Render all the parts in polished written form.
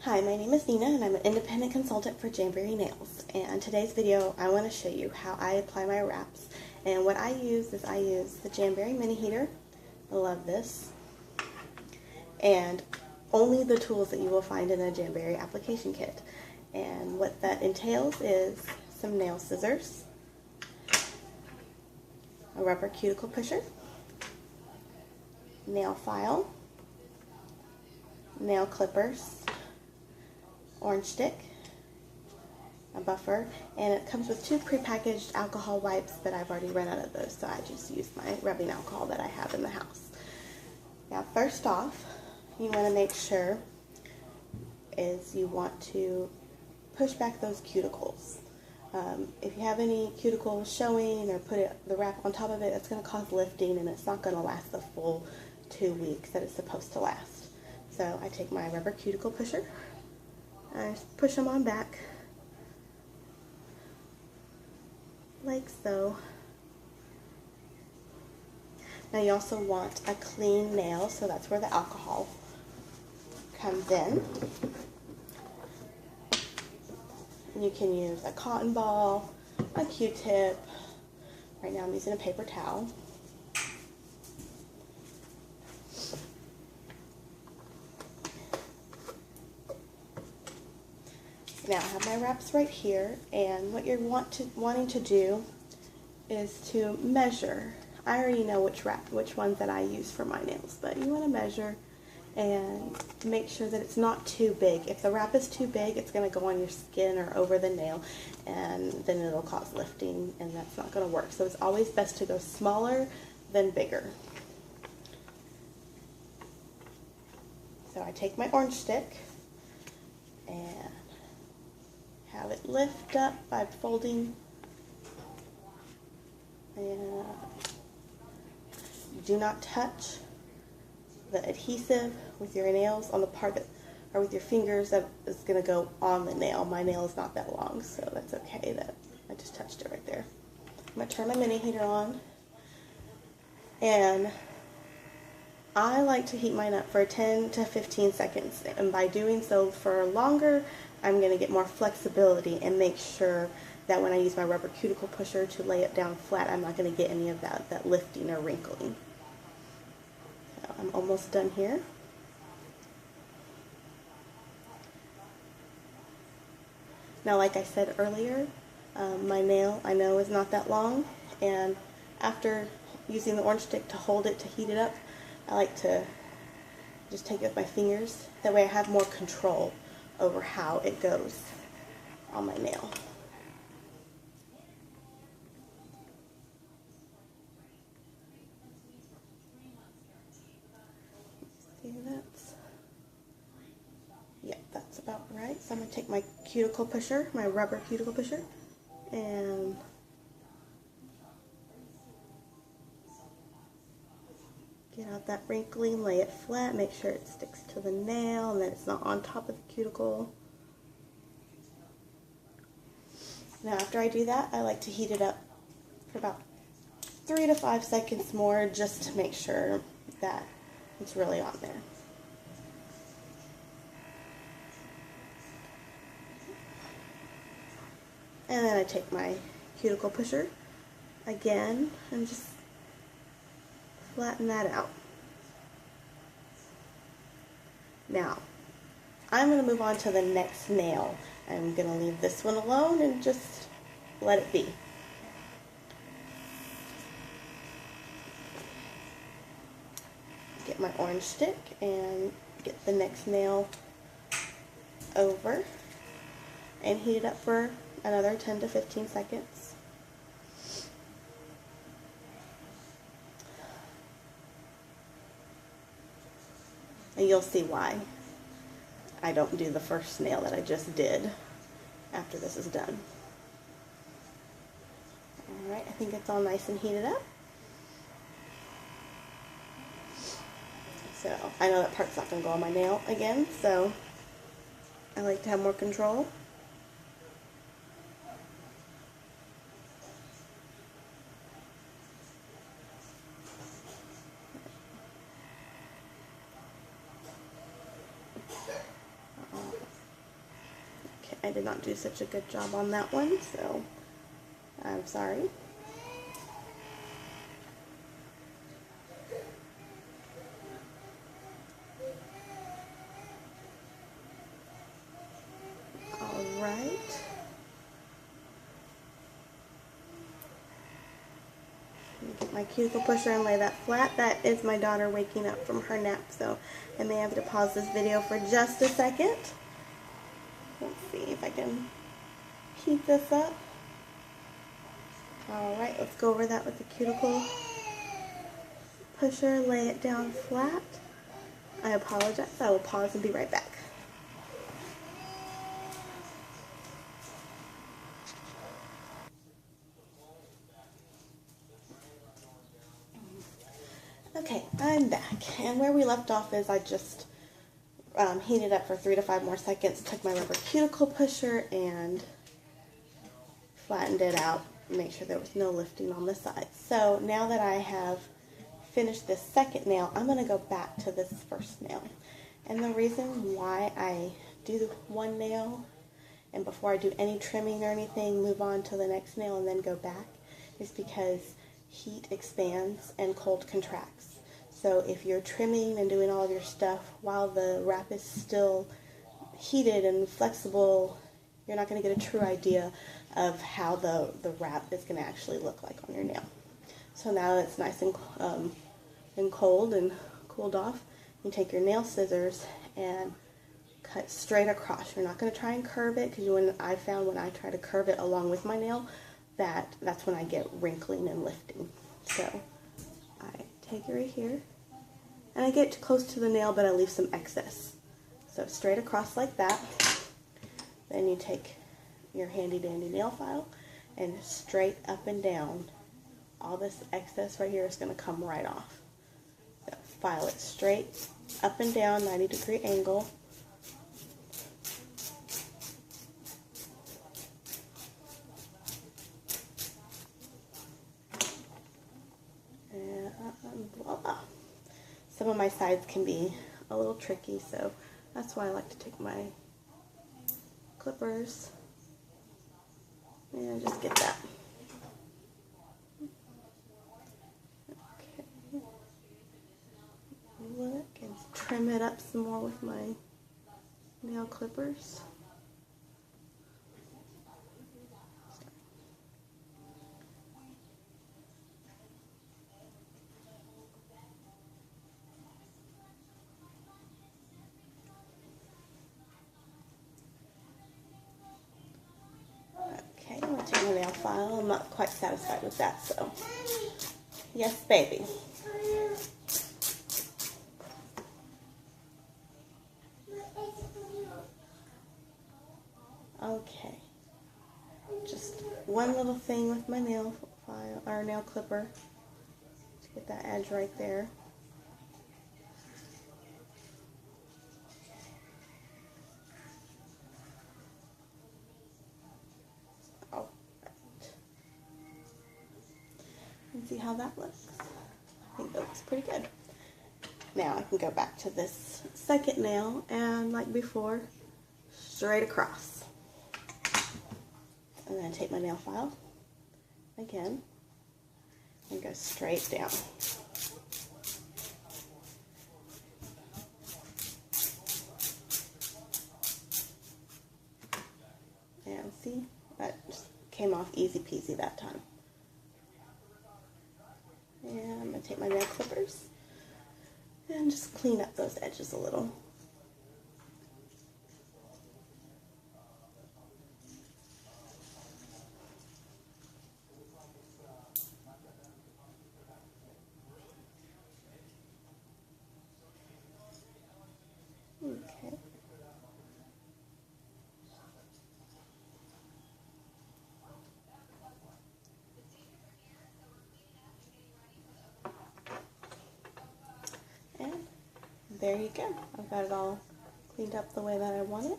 Hi, my name is Nina and I'm an independent consultant for Jamberry Nails. And in today's video, I want to show you how I apply my wraps. And what I use is I use the Jamberry mini heater. I love this. And only the tools that you will find in a Jamberry application kit. And what that entails is some nail scissors, a rubber cuticle pusher, nail file, nail clippers, orange stick, a buffer, and it comes with 2 prepackaged alcohol wipes, but I've already run out of those, so I just use my rubbing alcohol that I have in the house. Now first off, you want to make sure is you want to push back those cuticles. If you have any cuticles showing or put the wrap on top of it, it's going to cause lifting and it's not going to last the full 2 weeks that it's supposed to last. So I take my rubber cuticle pusher, I just push them on back, like so. Now you also want a clean nail, so that's where the alcohol comes in. You can use a cotton ball, a Q-tip. Right now I'm using a paper towel. Now I have my wraps right here, and what you're wanting to do is to measure. I already know which ones that I use for my nails, but you want to measure and make sure that it's not too big. If the wrap is too big, it's going to go on your skin or over the nail, and then it'll cause lifting, and that's not going to work. So it's always best to go smaller than bigger. So I take my orange stick and have it lift up by folding, and do not touch the adhesive with your nails on the part that, or with your fingers that is going to go on the nail. My nail is not that long, so that's okay that I just touched it right there. I'm going to turn my mini heater on, and I like to heat mine up for 10 to 15 seconds, and by doing so for longer, I'm going to get more flexibility and make sure that when I use my rubber cuticle pusher to lay it down flat, I'm not going to get any of that lifting or wrinkling. So I'm almost done here. Now, like I said earlier, my nail I know is not that long, and after using the orange stick to hold it to heat it up, I like to just take it with my fingers. That way I have more control over how it goes on my nail. See, that's about right. So I'm going to take my cuticle pusher, my rubber cuticle pusher, and get out that wrinkling, lay it flat, make sure it sticks to the nail and that it's not on top of the cuticle. Now after I do that, I like to heat it up for about 3 to 5 seconds more, just to make sure that it's really on there. And then I take my cuticle pusher again and just flatten that out. Now, I'm going to move on to the next nail. I'm going to leave this one alone and just let it be. Get my orange stick and get the next nail over and heat it up for another 10 to 15 seconds. And you'll see why I don't do the first nail that I just did after this is done. Alright, I think it's all nice and heated up. So I know that part's not going to go on my nail again, so I like to have more control. I did not do such a good job on that one, so I'm sorry. Alright. Get my cuticle pusher and lay that flat. That is my daughter waking up from her nap, so I may have to pause this video for just a second. Let's see if I can keep this up. Alright, let's go over that with the cuticle pusher. Lay it down flat. I apologize. I will pause and be right back. Okay, I'm back, and where we left off is I just heated up for 3 to 5 more seconds, took my rubber cuticle pusher and flattened it out, make sure there was no lifting on the sides. So now that I have finished this second nail, I'm going to go back to this first nail. And the reason why I do the one nail and before I do any trimming or anything, move on to the next nail and then go back is because heat expands and cold contracts. So if you're trimming and doing all of your stuff while the wrap is still heated and flexible, you're not going to get a true idea of how the wrap is going to actually look like on your nail. So now that it's nice and cold and cooled off, you take your nail scissors and cut straight across. You're not going to try and curve it, because I found when I try to curve it along with my nail, that's when I get wrinkling and lifting. So I take it right here, and I get close to the nail, but I leave some excess. So straight across like that. Then you take your handy dandy nail file and straight up and down. All this excess right here is going to come right off. So file it straight up and down, 90-degree angle. And voila. Some of my sides can be a little tricky, so that's why I like to take my clippers and just get that. Okay. Look, and trim it up some more with my nail clippers. My nail file. I'm not quite satisfied with that, so yes, baby. Okay, just one little thing with my nail file or nail clipper to get that edge right there. See how that looks. I think that looks pretty good. Now I can go back to this second nail and, like before, straight across. And then take my nail file again and go straight down. And see, that just came off easy peasy that time. And I'm going to take my nail clippers and just clean up those edges a little. Okay. There you go. I've got it all cleaned up the way that I want it.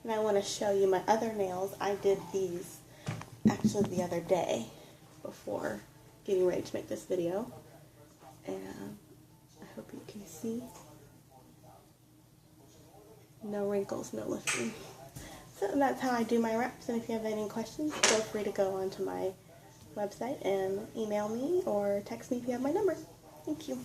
And I want to show you my other nails. I did these actually the other day before getting ready to make this video. And I hope you can see. No wrinkles, no lifting. So that's how I do my wraps, and if you have any questions, feel free to go onto my website and email me or text me if you have my number. Thank you.